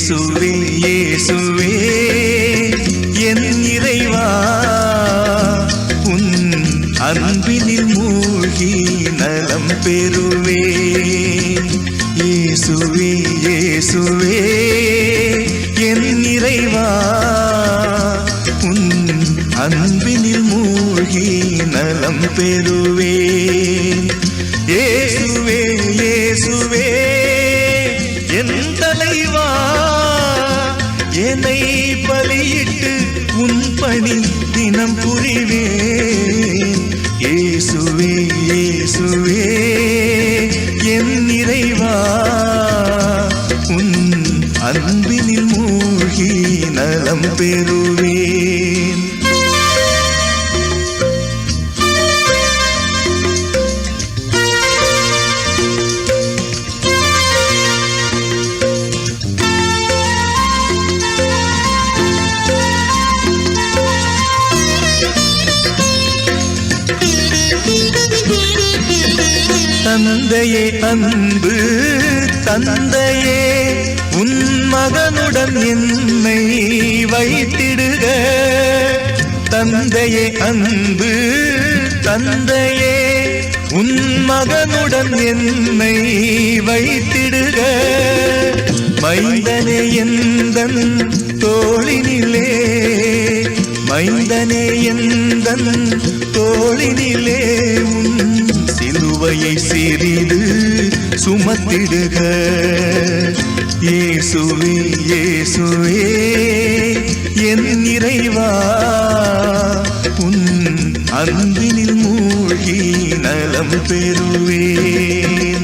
இயேசுவே இயேசுவே என் இறைவா உன் அன்பினில் மூழ்கி நலம் பெறுவேன். இயேசுவே இயேசுவே என் இறைவா உன் அன்பினில் மூழ்கி நலம் பெறுவேன். இயேசுவே இயேசுவே என் தலைவா என்னை பலியிட்டு உன் பணி தினம் புரிவேன். இயேசுவே இயேசுவே என் இறைவா உன் அன்பினில் மூழ்கி நலம் பெறுவேன். தந்தையே அன்பு தந்தையே உன் மகனுடன் என்னை வைத்திடுக. தந்தையே அன்பு தந்தையே உன் மகனுடன் என்னை வைத்திடுக. மைந்தனே எந்தன் தோளினிலே மைந்தனே எந்தன் தோளினிலே உன் சிலுவையை சிறிது சுமத்திடுக. இயேசுவே இயேசுவே என் இறைவா உன் அன்பினில் மூழ்கி நலம் பெறுவேன்.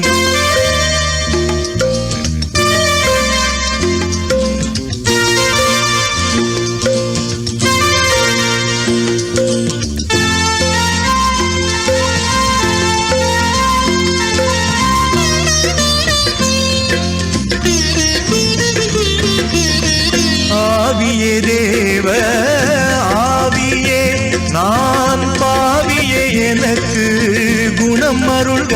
ஆவியே தேவ ஆவியே நான் பாவியே எனக்கு குணம் அருள்க.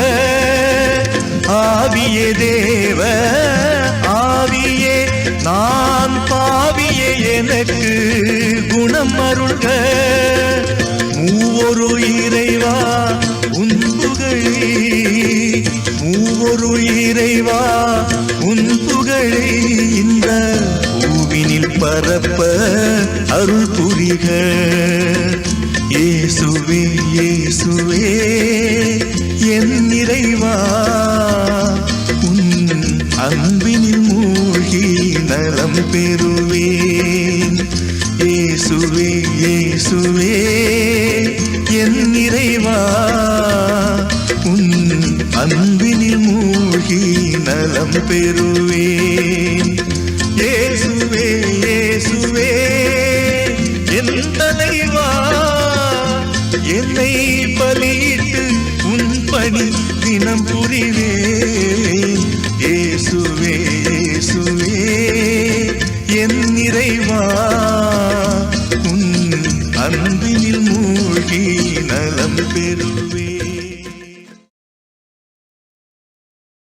ஆவியே தேவ ஆவியே நான் பாவியே எனக்கு குணம் அருள்க. மூவொரு இறைவா உன் புகழை மூவொரு இறைவா உன் புகழை இந்த பூவினில் பரப்ப அருள் புரிக. இயேசுவே இயேசுவே என் இறைவா உன் அன்பினில் மூழ்கி நலம் பெறுவேன். இயேசுவே இயேசுவே என் இறைவா உன் அன்பினில் மூழ்கி நலம் பெறுவேன். இயேசுவே இயேசுவே என் தலைவா என்னை பலியிட்டு உன் பணி தினம் புரிவேன்.